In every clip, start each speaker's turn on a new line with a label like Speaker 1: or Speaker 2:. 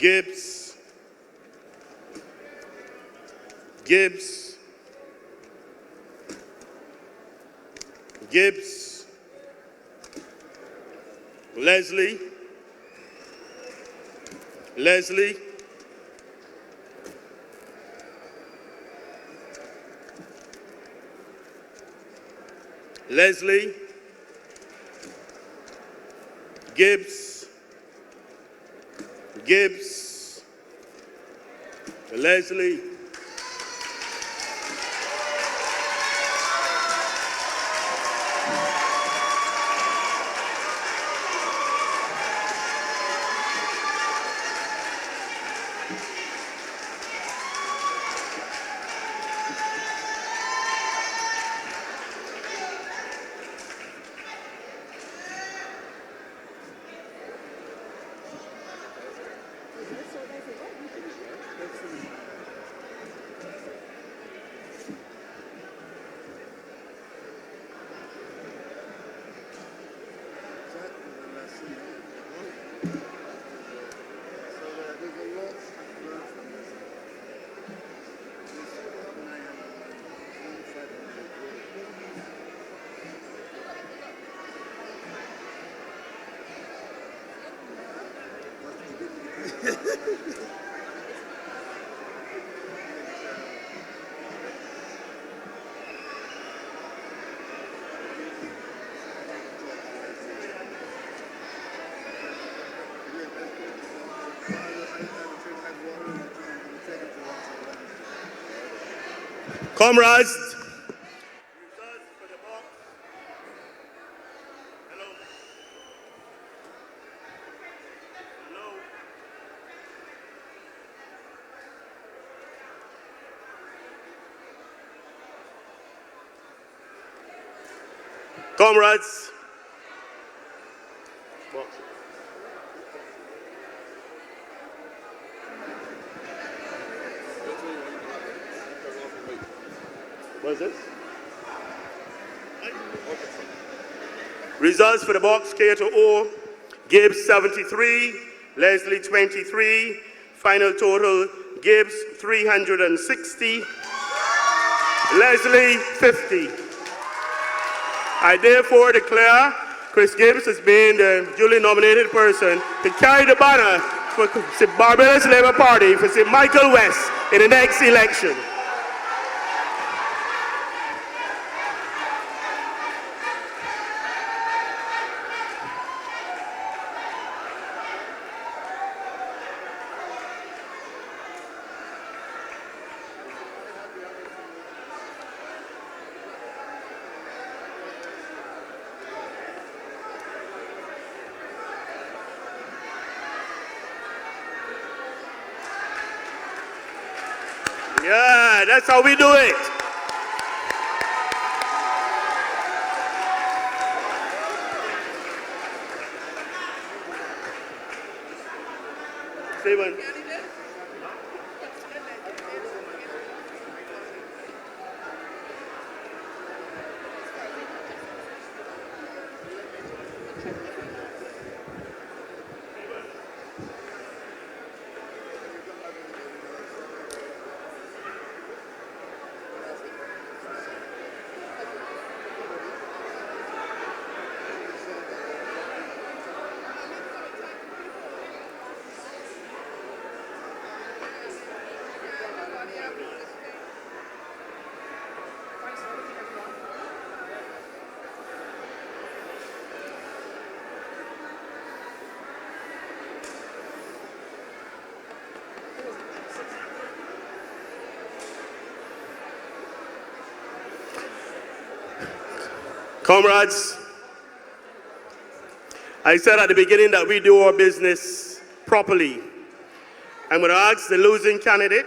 Speaker 1: Gibbs, Gibbs, Gibbs, Leslie, Leslie, Leslie, Gibbs, Gibbs, Leslie, comrades, comrades, what is this? Results for the box K to O, Gibbs 73, Leslie 23, final total Gibbs 360, Leslie 50. I therefore declare Chris Gibbs as being the duly nominated person to carry the banner for the Barbados Labour Party for St. Michael West in the next election. Yeah, that's how we do it. Stephen. Comrades, I said at the beginning that we do our business properly. I'm going to ask the losing candidate,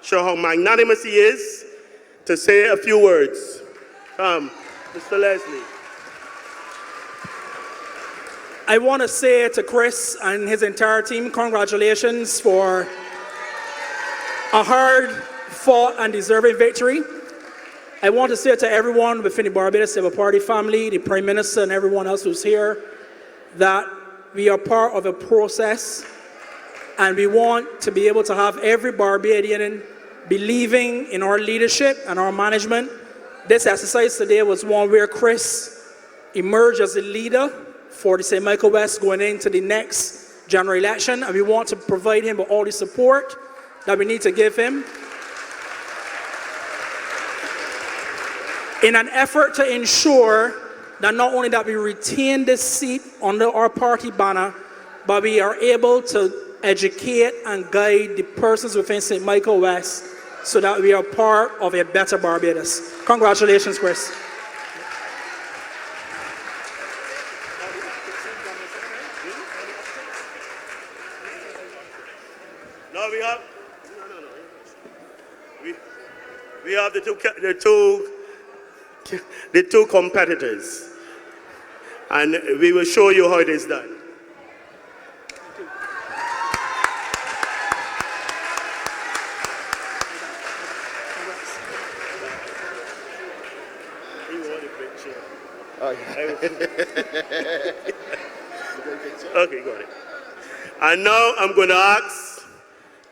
Speaker 1: show how magnanimous he is, to say a few words. Mr. Leslie.
Speaker 2: I want to say to Chris and his entire team, congratulations for a hard-fought and deserving victory. I want to say to everyone within the Barbados Labour Party family, the Prime Minister and everyone else who's here, that we are part of a process And we want to be able to have every Barbadian believing in our leadership and our management. This exercise today was one where Chris emerged as a leader for the St. Michael West going into the next general election, and we want to provide him with all the support that we need to give him in an effort to ensure that not only that we retain this seat under our party banner, but we are able to educate and guide the persons within St. Michael West so that we are part of a better Barbados. Congratulations, Chris.
Speaker 1: Now we have the two competitors, and we will show you how it is done. Okay, got it. And now I'm going to ask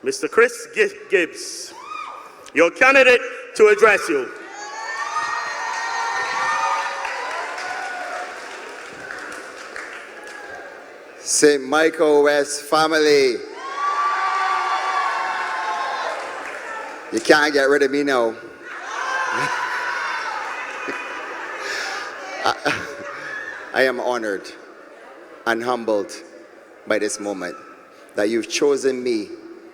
Speaker 1: Mr. Chris Gibbs, your candidate, to address you.
Speaker 3: St. Michael West family, you can't get rid of me now. I am honored and humbled by this moment that you've chosen me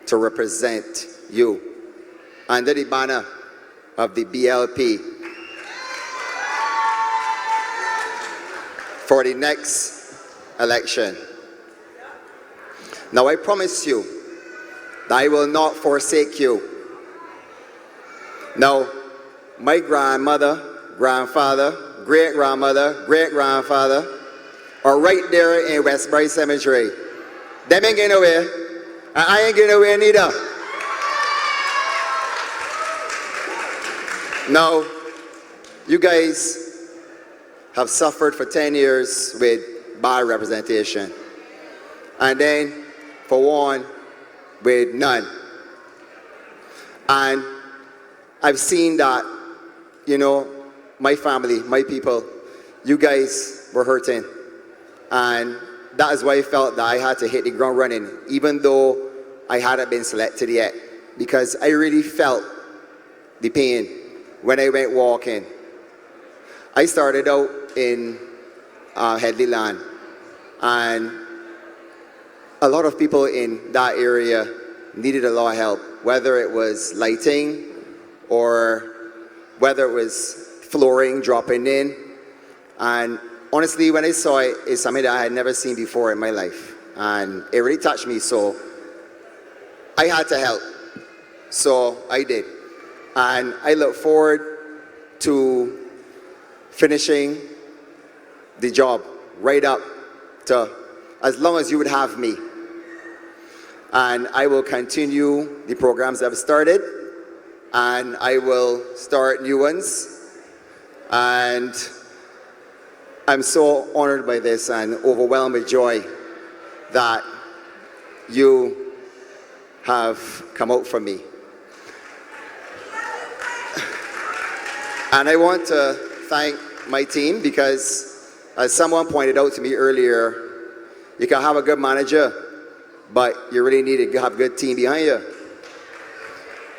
Speaker 3: to represent you under the banner of the BLP for the next election. Now I promise you that I will not forsake you. Now, my grandmother, grandfather, great-grandmother, great-grandfather are right there in Westbury Cemetery. Them ain't getting away, and I ain't getting away neither. Now, you guys have suffered for 10 years with bad representation, and then for one with none. And I've seen that, you know, my family, my people, you guys were hurting. And that is why I felt that I had to hit the ground running, even though I hadn't been selected yet. Because I really felt the pain when I went walking. I started out in Headley Land, and a lot of people in that area needed a lot of help, whether it was lighting or whether it was flooring dropping in. And honestly, when I saw it, it's something that I had never seen before in my life, and it really touched me, so I had to help. So I did, and I look forward to finishing the job right up to as long as you would have me. And I will continue the programs I've started, and I will start new ones. And I'm so honored by this and overwhelmed with joy that you have come out for me. And I want to thank my team, because as someone pointed out to me earlier, you can have a good manager, but you really need to have a good team behind you.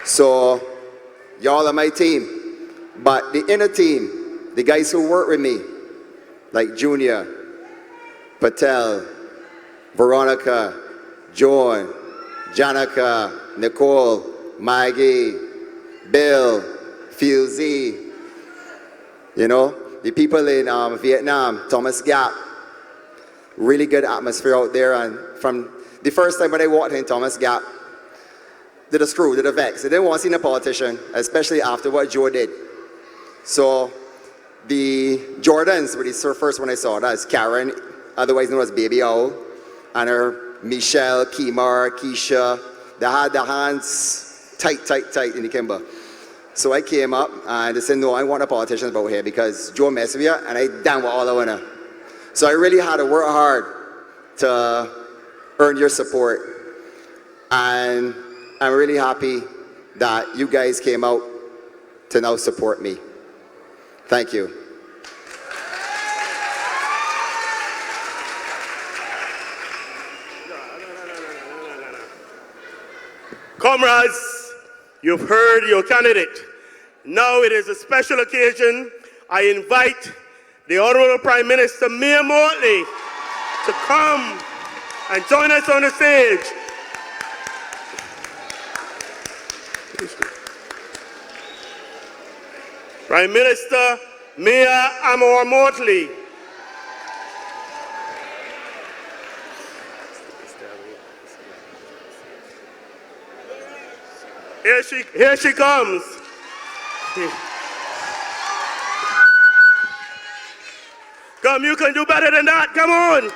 Speaker 3: So y'all are my team, but the inner team, the guys who work with me, like Junior, Patel, Veronica, Joan, Janica, Nicole, Maggie, Bill, Phil Z, you know, the people in Vietnam, Thomas Gap, really good atmosphere out there. And from the first time when I walked in Thomas Gap, did a screw, did a vex. They didn't want to see a politician, especially after what Joe did. So the Jordans were the first one I saw. That's Karen, otherwise known as Baby Owl, and her Michelle, Kimar, Keisha. They had their hands tight in the kimber. So I came up and they said, no, I want a politician about here because Joe messed with you, and I damn what all I want to. So I really had to work hard to earn your support. And I'm really happy that you guys came out to now support me. Thank you.
Speaker 1: Comrades, you've heard your candidate. Now it is a special occasion. I invite the Honorable Prime Minister Mayor Motley to come and join us on the stage. Prime Minister Mayor Amor Motley. Here she comes. Come, you can do better than that. Come on.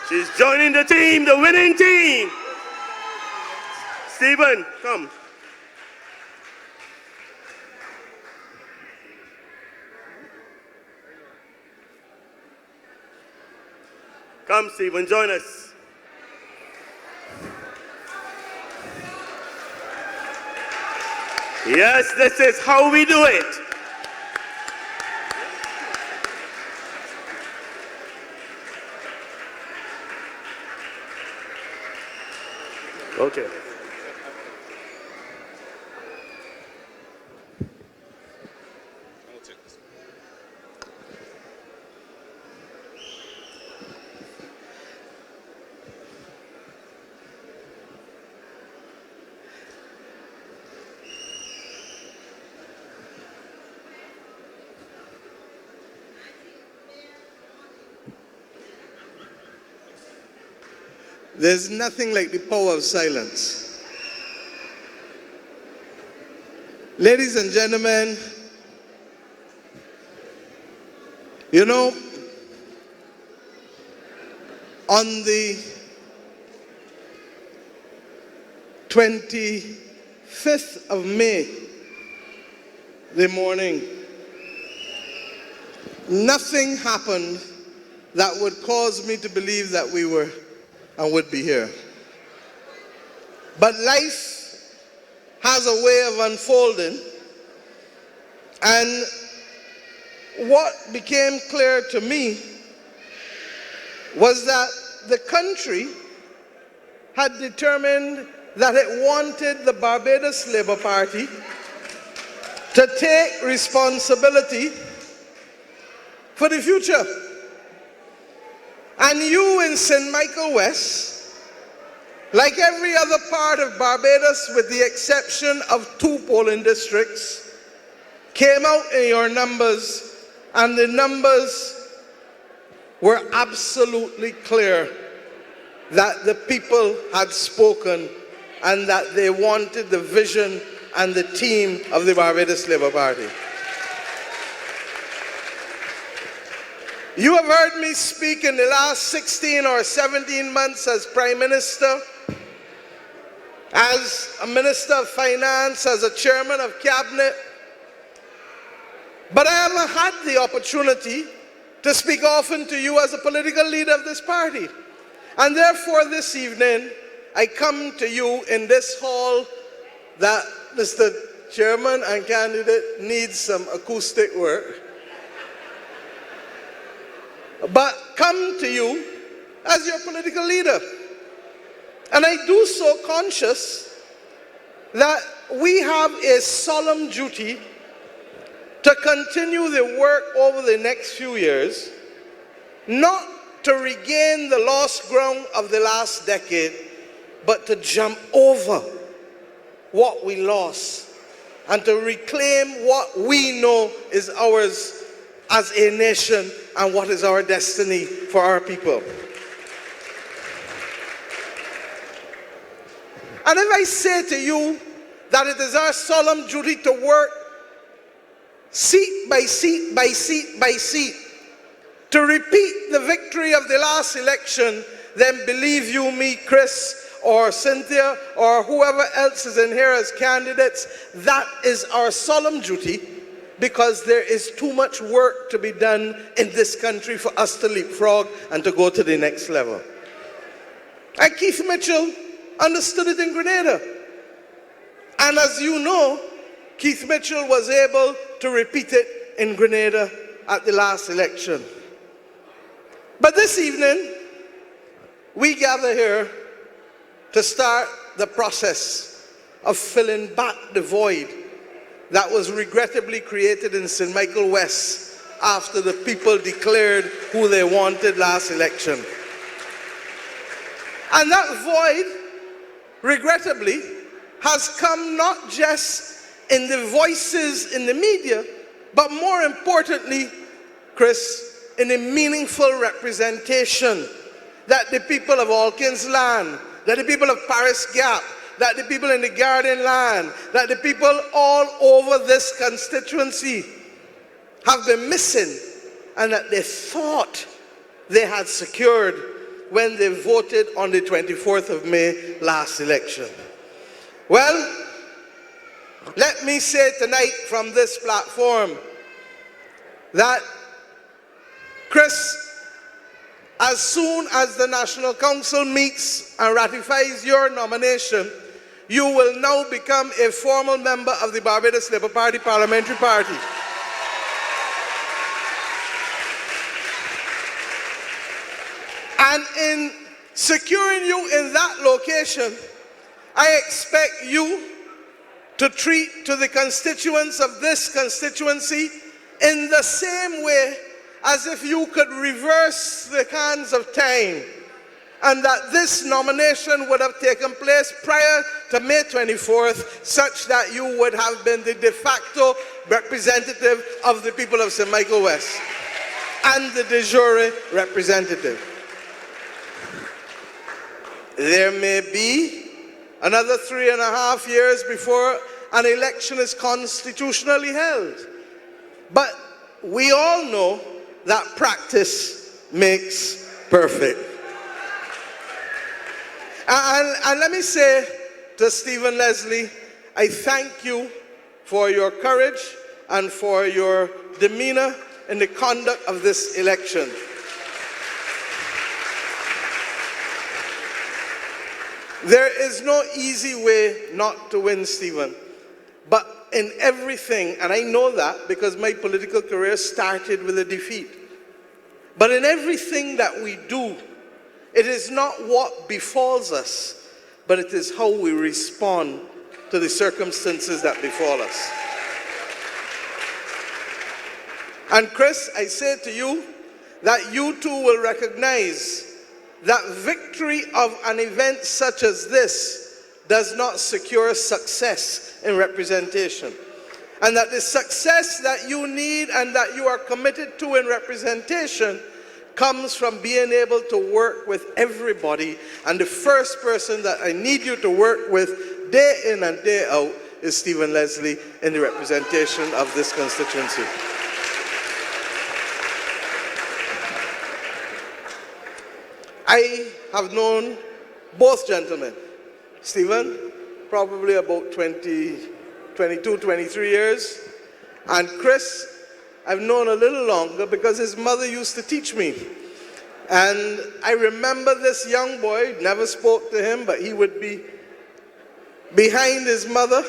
Speaker 1: She's joining the team, the winning team. Stephen, come. Come, Stephen, join us. Yes, this is how we do it. Okay.
Speaker 4: There's nothing like the power of silence. Ladies and gentlemen, you know, on the 25th of May, the morning, nothing happened that would cause me to believe that we were and would be here. But life has a way of unfolding, and what became clear to me was that the country had determined that it wanted the Barbados Labour Party to take responsibility for the future. And you in St. Michael West, like every other part of Barbados with the exception of 2 polling districts, came out in your numbers, and the numbers were absolutely clear that the people had spoken and that they wanted the vision and the team of the Barbados Labour Party. You have heard me speak in the last 16 or 17 months as Prime Minister, as a Minister of Finance, as a Chairman of Cabinet, but I haven't had the opportunity to speak often to you as a political leader of this party. And therefore this evening, I come to you in this hall that Mr. Chairman and candidate needs some acoustic work, but come to you as your political leader. And I do so conscious that we have a solemn duty to continue the work over the next few years, not to regain the lost ground of the last decade, but to jump over what we lost and to reclaim what we know is ours as a nation and what is our destiny for our people. And if I say to you that it is our solemn duty to work seat by seat by seat by seat to repeat the victory of the last election, then believe you me, Chris or Cynthia or whoever else is in here as candidates, that is our solemn duty, because there is too much work to be done in this country for us to leapfrog and to go to the next level. And Keith Mitchell understood it in Grenada. And as you know, Keith Mitchell was able to repeat it in Grenada at the last election. But this evening, we gather here to start the process of filling back the void that was regrettably created in St. Michael West after the people declared who they wanted last election. And that void, regrettably, has come not just in the voices in the media, but more importantly, Chris, in a meaningful representation that the people of Alkins Land, that the people of Paris Gap, that the people in the Garden Land, that the people all over this constituency have been missing, and that they thought they had secured when they voted on the 24th of May last election. Well, let me say tonight from this platform that, Chris, as soon as the National Council meets and ratifies your nomination, you will now become a formal member of the Barbados Labour Party Parliamentary Party. And in securing you in that location, I expect you to treat to the constituents of this constituency in the same way as if you could reverse the hands of time, and that this nomination would have taken place prior to May 24th, such that you would have been the de facto representative of the people of St. Michael West and the de jure representative. There may be another 3.5 years before an election is constitutionally held, but we all know that practice makes perfect. And let me say to Stephen Leslie, I thank you for your courage and for your demeanor in the conduct of this election. There is no easy way not to win, Stephen. But in everything, and I know that because my political career started with a defeat, but in everything that we do, it is not what befalls us, but it is how we respond to the circumstances that befall us. And Chris, I say to you that you too will recognize that victory of an event such as this does not secure success in representation. And that the success that you need and that you are committed to in representation comes from being able to work with everybody. And the first person that I need you to work with day in and day out is Stephen Leslie in the representation of this constituency. I have known both gentlemen. Stephen, probably about 22, 23 years. And Chris, I've known a little longer because his mother used to teach me. And I remember this young boy, never spoke to him, but he would be behind his mother.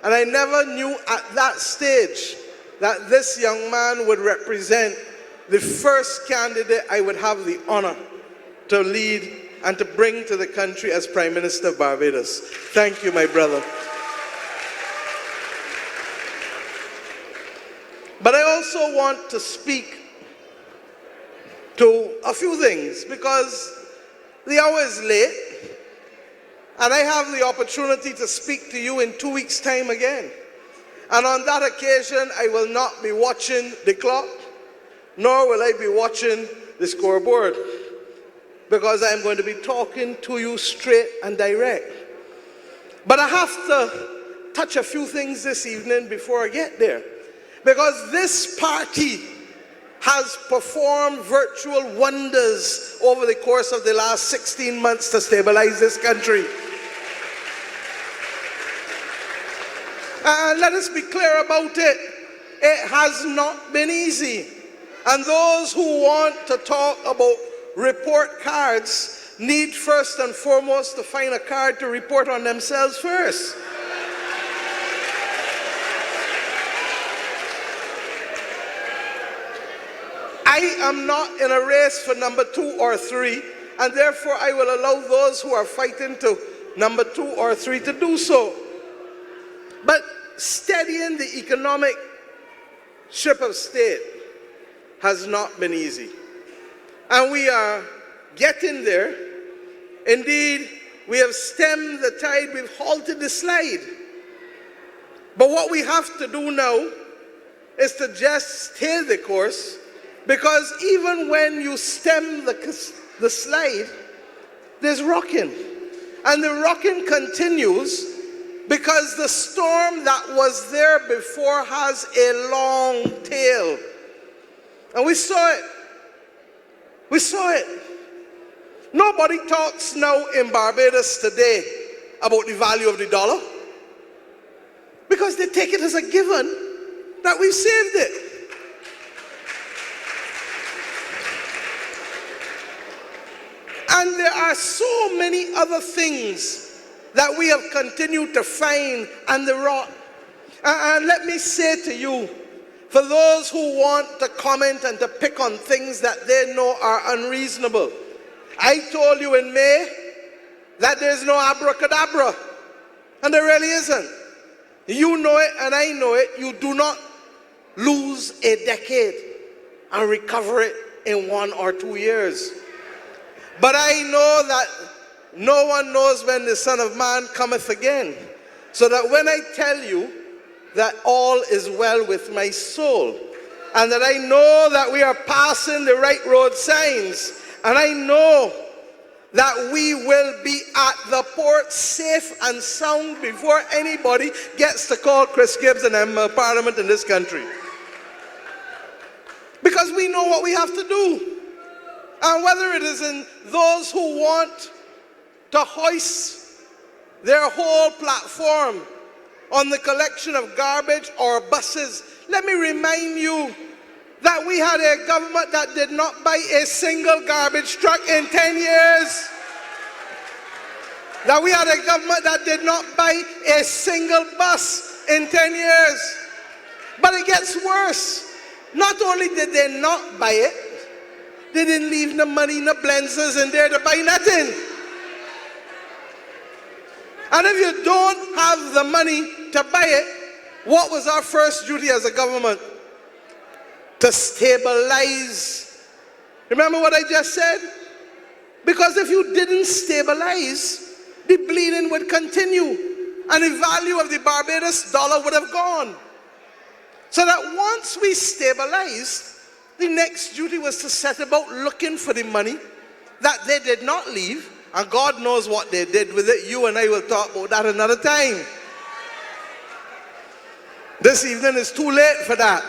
Speaker 4: And I never knew at that stage that this young man would represent the first candidate I would have the honor to lead and to bring to the country as Prime Minister of Barbados. Thank you, my brother. But I also want to speak to a few things because the hour is late and I have the opportunity to speak to you in 2 weeks' time again. And on that occasion, I will not be watching the clock, nor will I be watching the scoreboard, because I'm going to be talking to you straight and direct. But I have to touch a few things this evening before I get there, because this party has performed virtual wonders over the course of the last 16 months to stabilize this country. And let us be clear about it. it has not been easy. And those who want to talk about report cards need first and foremost to find a card to report on themselves first. I am not in a race for number 2 or 3, and therefore I will allow those who are fighting to number 2 or 3 to do so. But steadying the economic ship of state has not been easy. And we are getting there. Indeed, we have stemmed the tide, we've halted the slide. But what we have to do now is to just stay the course, because even when you stem the slide, there's rocking. And the rocking continues because the storm that was there before has a long tail. And we saw it. We saw it. Nobody talks now in Barbados today about the value of the dollar because they take it as a given that we've saved it. And there are so many other things that we have continued to find and the rock. And let me say to you, for those who want to comment and to pick on things that they know are unreasonable, I told you in May that there's no abracadabra, and there really isn't. You know it and I know it. You do not lose a decade and recover it in 1 or 2 years. But I know that no one knows when the Son of Man cometh again. So that when I tell you that all is well with my soul, and that I know that we are passing the right road signs, and I know that we will be at the port safe and sound before anybody gets to call Chris Gibbs and Member of Parliament in this country. Because we know what we have to do. And whether it is in those who want to hoist their whole platform on the collection of garbage or buses, let me remind you that we had a government that did not buy a single garbage truck in 10 years. That we had a government that did not buy a single bus in 10 years. But it gets worse. Not only did they not buy it, they didn't leave no money, no blenders in there to buy nothing. And if you don't have the money to buy it, what was our first duty as a government? To stabilize. Remember what I just said? Because if you didn't stabilize, the bleeding would continue and the value of the Barbados dollar would have gone. So that once we stabilized, the next duty was to set about looking for the money that they did not leave, and God knows what they did with it. You and I will talk about that another time. This evening is too late for that.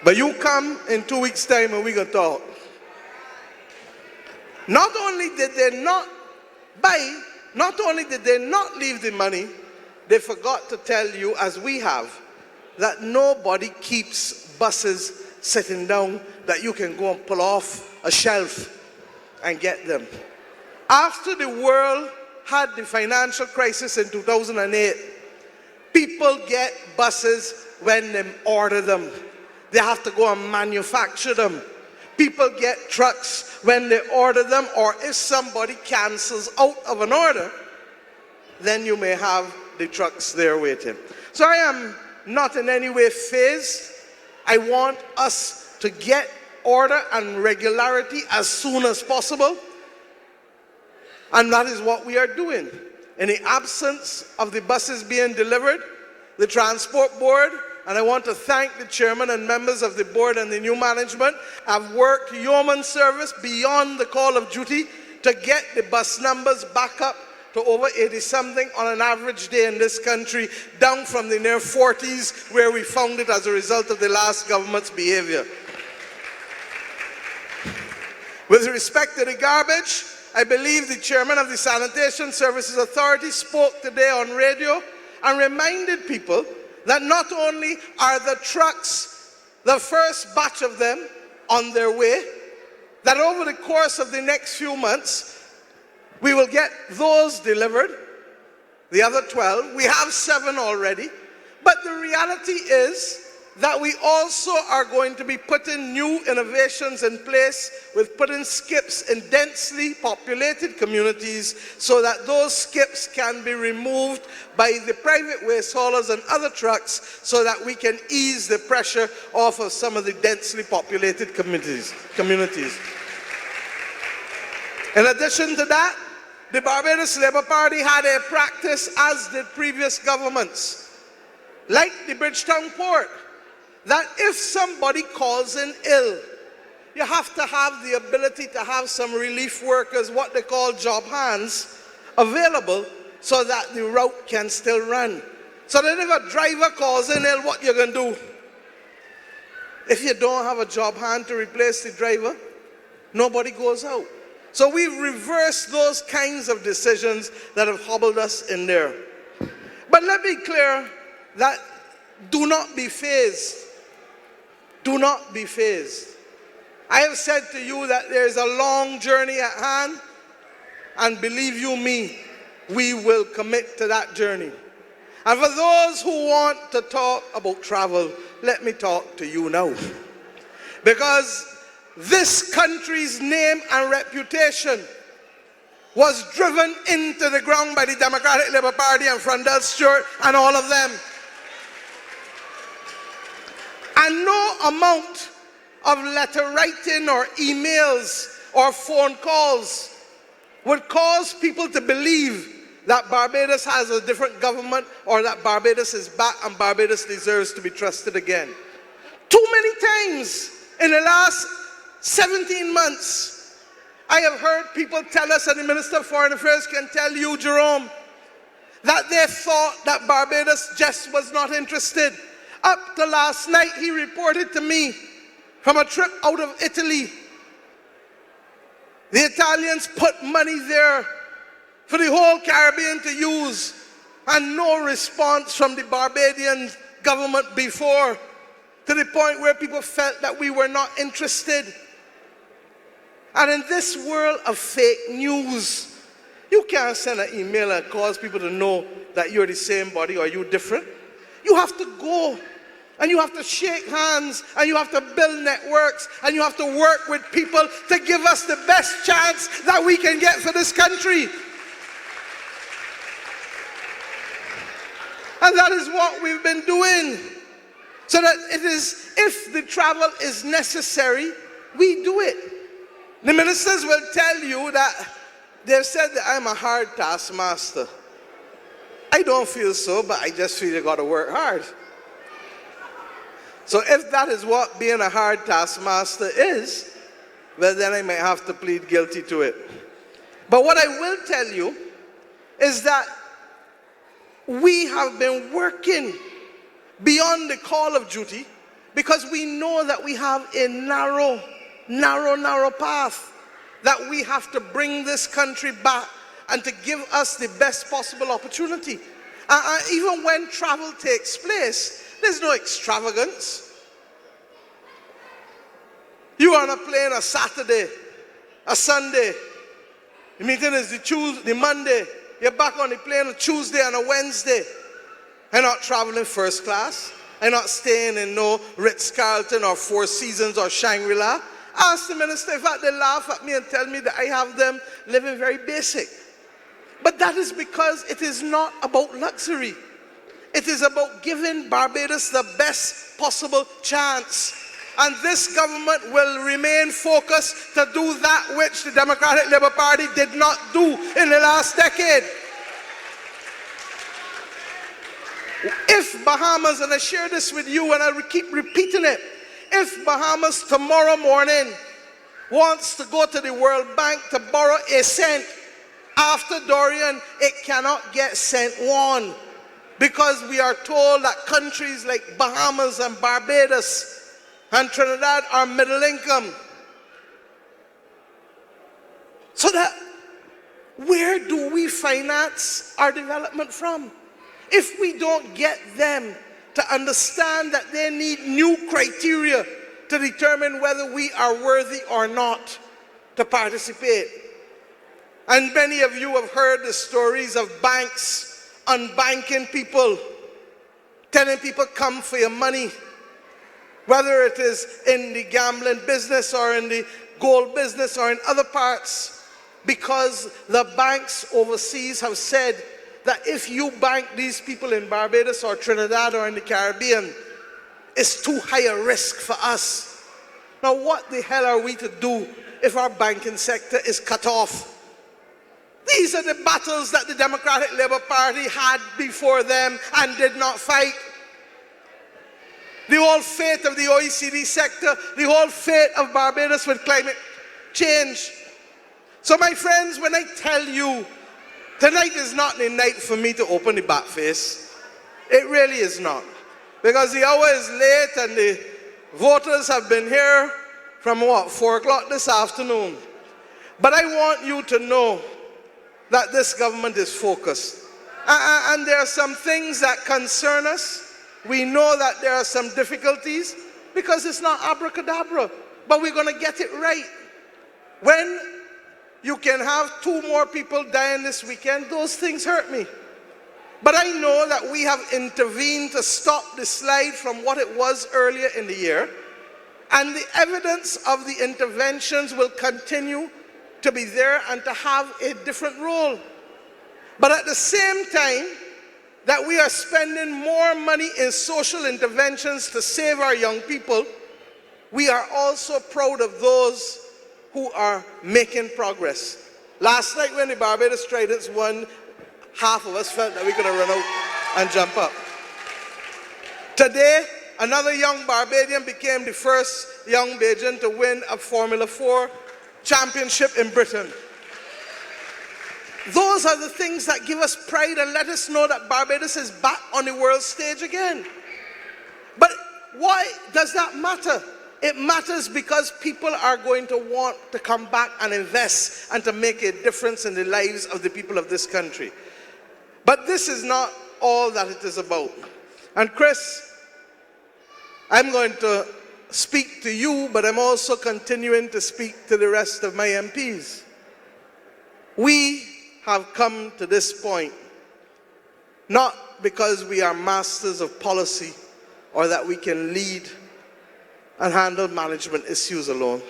Speaker 4: But you come in 2 weeks' time and we can talk. Not only did they not buy, not only did they not leave the money, they forgot to tell you, as we have, that nobody keeps buses sitting down that you can go and pull off a shelf and get them. After the world had the financial crisis in 2008, people get buses when they order them. They have to go and manufacture them. People get trucks when they order them, or if somebody cancels out of an order, then you may have the trucks there waiting. So I am not in any way phased. I want us to get order and regularity as soon as possible. And that is what we are doing. In the absence of the buses being delivered, the Transport Board, and I want to thank the chairman and members of the board and the new management, have worked yeoman service beyond the call of duty to get the bus numbers back up to over 80-something on an average day in this country, down from the near 40s where we found it as a result of the last government's behavior. With respect to the garbage, I believe the chairman of the Sanitation Services Authority spoke today on radio and reminded people that not only are the trucks, the first batch of them, on their way, that over the course of the next few months, we will get those delivered, the other 12. We have 7 already. But the reality is that we also are going to be putting new innovations in place with putting skips in densely populated communities so that those skips can be removed by the private waste haulers and other trucks so that we can ease the pressure off of some of the densely populated communities. In addition to that, the Barbados Labour Party had a practice, as did previous governments, like the Bridgetown Port, that if somebody calls in ill, you have to have the ability to have some relief workers, what they call job hands, available so that the route can still run. So that if a driver calls in ill, what you're going to do? If you don't have a job hand to replace the driver, nobody goes out. So we've reversed those kinds of decisions that have hobbled us in there. But let me be clear that do not be fazed. Do not be fazed. I have said to you that there is a long journey at hand, and believe you me, we will commit to that journey. And for those who want to talk about travel, let me talk to you now. Because this country's name and reputation was driven into the ground by the Democratic Labour Party and Frondell Stewart and all of them. And no amount of letter writing or emails or phone calls would cause people to believe that Barbados has a different government or that Barbados is back and Barbados deserves to be trusted again. Too many times in the last 17 months, I have heard people tell us, and the Minister of Foreign Affairs can tell you, Jerome, that they thought that Barbados just was not interested. Up to last night, he reported to me from a trip out of Italy. The Italians put money there for the whole Caribbean to use, and no response from the Barbadian government before, to the point where people felt that we were not interested. And in this world of fake news, you can't send an email and cause people to know that you're the same body or you're different. You have to go and you have to shake hands and you have to build networks and you have to work with people to give us the best chance that we can get for this country. And that is what we've been doing. So that it is, if the travel is necessary, we do it. The ministers will tell you that they've said that I'm a hard taskmaster. I don't feel so, but I just feel you got to work hard. So if that is what being a hard taskmaster is, well, then I might have to plead guilty to it. But what I will tell you is that we have been working beyond the call of duty because we know that we have a narrow path, that we have to bring this country back and to give us the best possible opportunity. Even when travel takes place, there's no extravagance. You are on a plane a Saturday, a Sunday, the meeting is the Monday, you're back on the plane on Tuesday and a Wednesday. You're not traveling first class. You're not staying in no Ritz-Carlton or Four Seasons or Shangri-La. Ask the minister. In fact, they laugh at me and tell me that I have them living very basic. But that is because it is not about luxury. It is about giving Barbados the best possible chance. And this government will remain focused to do that which the Democratic Labour Party did not do in the last decade. If Bahamas, and I share this with you and I keep repeating it, if Bahamas tomorrow morning wants to go to the World Bank to borrow a cent, after Dorian, it cannot get cent one, because we are told that countries like Bahamas and Barbados and Trinidad are middle income. So that, where do we finance our development from? If we don't get them to understand that they need new criteria to determine whether we are worthy or not to participate. And many of you have heard the stories of banks unbanking people, telling people come for your money, whether it is in the gambling business or in the gold business or in other parts, because the banks overseas have said that if you bank these people in Barbados or Trinidad or in the Caribbean, it's too high a risk for us. Now, what the hell are we to do if our banking sector is cut off? These are the battles that the Democratic Labour Party had before them and did not fight. The whole fate of the OECD sector, the whole fate of Barbados with climate change. So my friends, when I tell you, tonight is not the night for me to open the back face. It really is not. Because the hour is late and the voters have been here from 4 o'clock this afternoon. But I want you to know that this government is focused. And there are some things that concern us. We know that there are some difficulties because it's not abracadabra, but we're going to get it right. When you can have 2 more people dying this weekend, those things hurt me. But I know that we have intervened to stop the slide from what it was earlier in the year, and the evidence of the interventions will continue to be there and to have a different role. But at the same time that we are spending more money in social interventions to save our young people, we are also proud of those who are making progress. Last night when the Barbados Tridents won, half of us felt that we could have run out and jump up. Today, another young Barbadian became the first young Bajan to win a Formula 4 championship in Britain. Those are the things that give us pride and let us know that Barbados is back on the world stage again. But why does that matter? It matters because people are going to want to come back and invest and to make a difference in the lives of the people of this country. But this is not all that it is about. And Chris, I'm going to speak to you, but I'm also continuing to speak to the rest of my MPs. We have come to this point not because we are masters of policy or that we can lead and handle management issues alone.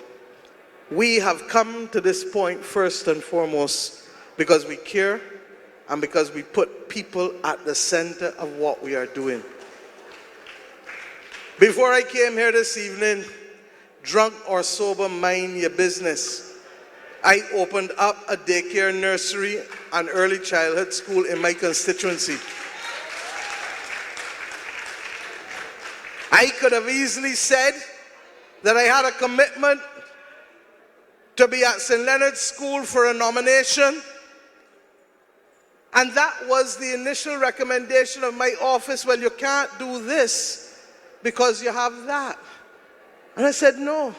Speaker 4: We have come to this point first and foremost because we care and because we put people at the center of what we are doing. Before I came here this evening, drunk or sober, mind your business, I opened up a daycare, nursery, and early childhood school in my constituency. I could have easily said that I had a commitment to be at St. Leonard's School for a nomination, and that was the initial recommendation of my office. Well, you can't do this because you have that. And I said, no,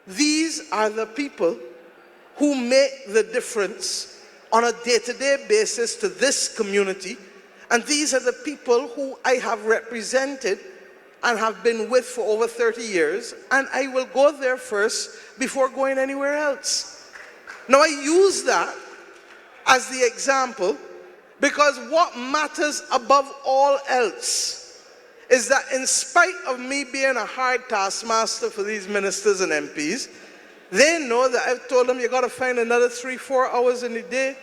Speaker 4: these are the people who make the difference on a day-to-day basis to this community, and these are the people who I have represented and have been with for over 30 years, and I will go there first before going anywhere else. Now I use that as the example because what matters above all else is that in spite of me being a hard taskmaster for these ministers and MPs, they know that I've told them you got to find another 3-4 hours in the day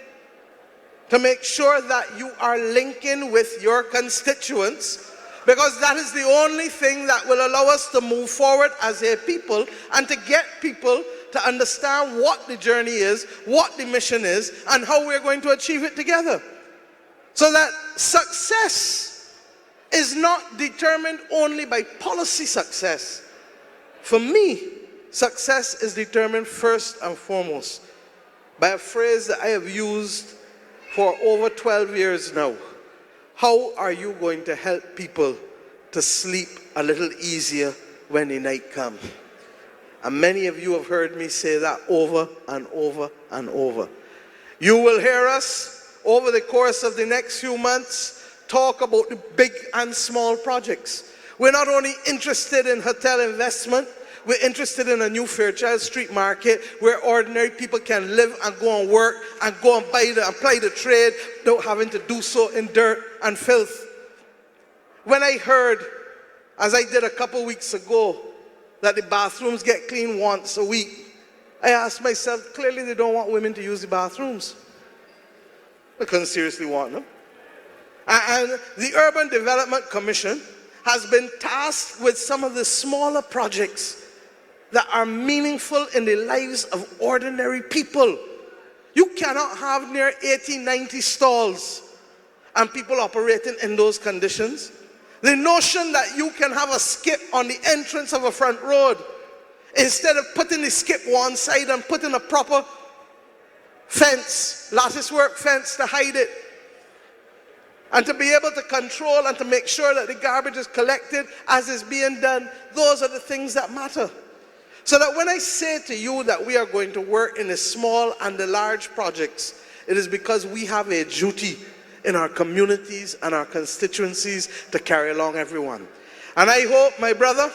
Speaker 4: to make sure that you are linking with your constituents, because that is the only thing that will allow us to move forward as a people and to get people to understand what the journey is, what the mission is, and how we're going to achieve it together. So that success is not determined only by policy success. For me, success is determined first and foremost by a phrase that I have used for over 12 years now. How are you going to help people to sleep a little easier when the night comes? And many of you have heard me say that over and over and over. You will hear us over the course of the next few months talk about the big and small projects. We're not only interested in hotel investment, we're interested in a new Fairchild Street market where ordinary people can live and go and work and go and apply the trade without having to do so in dirt and filth. When I heard, as I did a couple weeks ago, that the bathrooms get cleaned once a week, I asked myself, clearly they don't want women to use the bathrooms. They couldn't seriously want them. And the Urban Development Commission has been tasked with some of the smaller projects that are meaningful in the lives of ordinary people. You cannot have near 80, 90 stalls and people operating in those conditions. The notion that you can have a skip on the entrance of a front road, instead of putting the skip one side and putting a proper fence, lattice work fence to hide it, and to be able to control and to make sure that the garbage is collected as is being done, those are the things that matter. So that when I say to you that we are going to work in the small and the large projects, it is because we have a duty in our communities and our constituencies to carry along everyone. And I hope, my brother,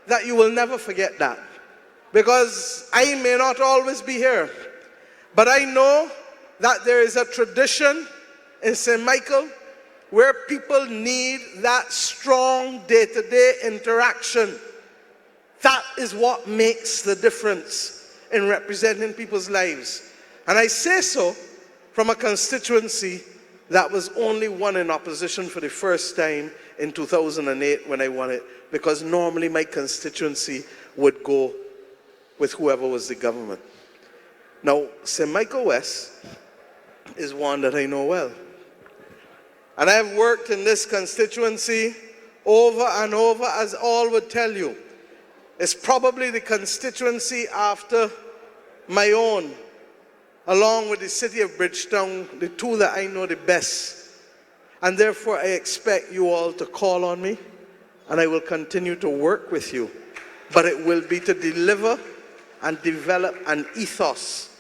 Speaker 4: that you will never forget that. Because I may not always be here, but I know that there is a tradition in St. Michael where people need that strong day-to-day interaction. That is what makes the difference in representing people's lives. And I say so from a constituency that was only won in opposition for the first time in 2008 when I won it, because normally my constituency would go with whoever was the government. Now, St. Michael West is one that I know well. And I have worked in this constituency over and over, as all would tell you. It's probably the constituency after my own, along with the city of Bridgetown, the two that I know the best. And therefore, I expect you all to call on me, and I will continue to work with you. But it will be to deliver and develop an ethos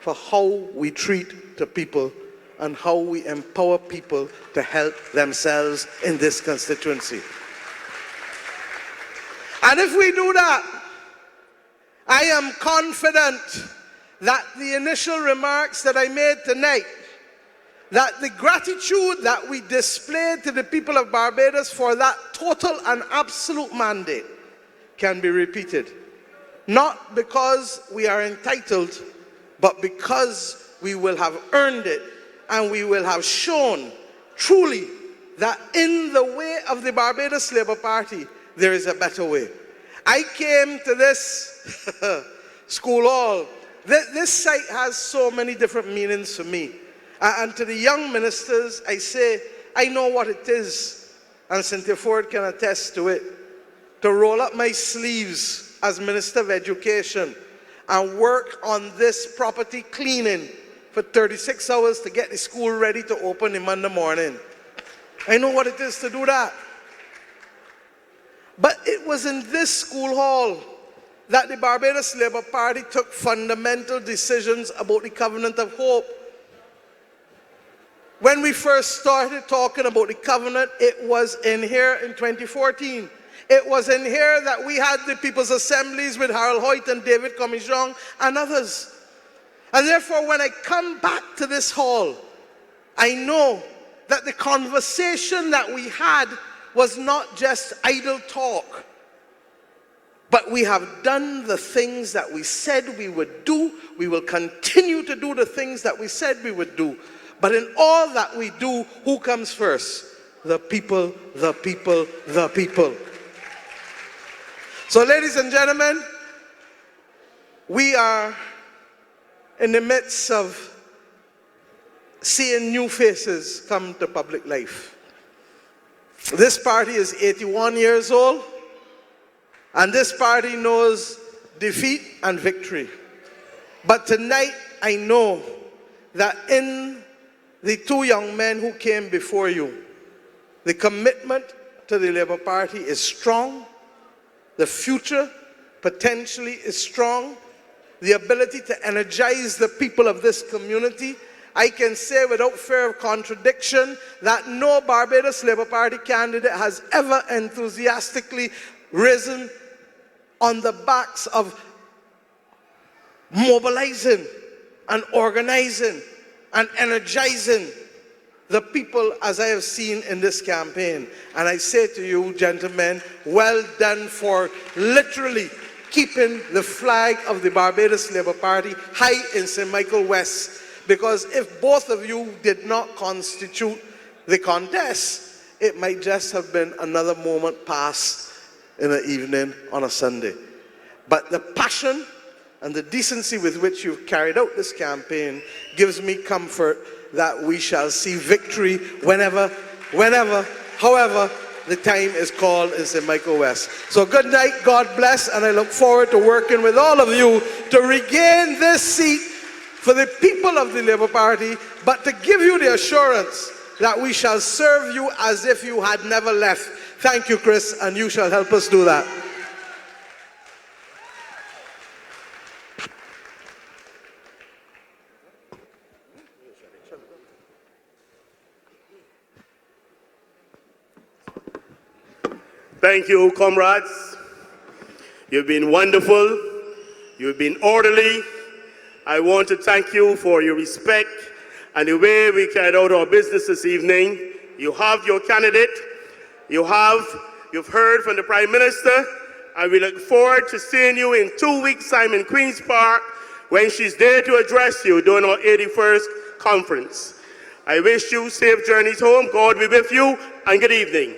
Speaker 4: for how we treat the people and how we empower people to help themselves in this constituency. And if we do that, I am confident that the initial remarks that I made tonight, that the gratitude that we displayed to the people of Barbados for that total and absolute mandate can be repeated. Not because we are entitled, but because we will have earned it, and we will have shown truly that in the way of the Barbados Labour Party, there is a better way. I came to this school hall. This site has so many different meanings for me. And to the young ministers, I say, I know what it is, and Cynthia Ford can attest to it, to roll up my sleeves as Minister of Education and work on this property cleaning for 36 hours to get the school ready to open in Monday morning. I know what it is to do that. But it was in this school hall that the Barbados Labour Party took fundamental decisions about the Covenant of Hope. When we first started talking about the covenant, it was in here in 2014. It was in here that we had the People's Assemblies with Harold Hoyt and David Commissiong and others. And therefore, when I come back to this hall, I know that the conversation that we had was not just idle talk, but we have done the things that we said we would do. We will continue to do the things that we said we would do. But in all that we do, who comes first? The people, the people, the people. So, ladies and gentlemen, we are in the midst of seeing new faces come to public life. This party is 81 years old, and this party knows defeat and victory. But tonight, I know that in the two young men who came before you, the commitment to the Labour Party is strong, the future potentially is strong, the ability to energize the people of this community I can say without fear of contradiction that no Barbados Labour Party candidate has ever enthusiastically risen on the backs of mobilizing and organizing and energizing the people as I have seen in this campaign. And I say to you, gentlemen, well done for literally keeping the flag of the Barbados Labour Party high in St. Michael West. Because if both of you did not constitute the contest, it might just have been another moment passed in the evening on a Sunday. But the passion and the decency with which you've carried out this campaign gives me comfort that we shall see victory whenever, however the time is called in St. Michael West. So good night, God bless, and I look forward to working with all of you to regain this seat for the people of the Labour Party, but to give you the assurance that we shall serve you as if you had never left. Thank you, Chris, and you shall help us do that.
Speaker 1: Thank you, comrades. You've been wonderful. You've been orderly. I want to thank you for your respect and the way we carried out our business this evening. You have your candidate. You've heard from the Prime Minister, and we look forward to seeing you in 2 weeks' time in Queen's Park when she's there to address you during our 81st conference. I wish you safe journeys home. God be with you, and good evening.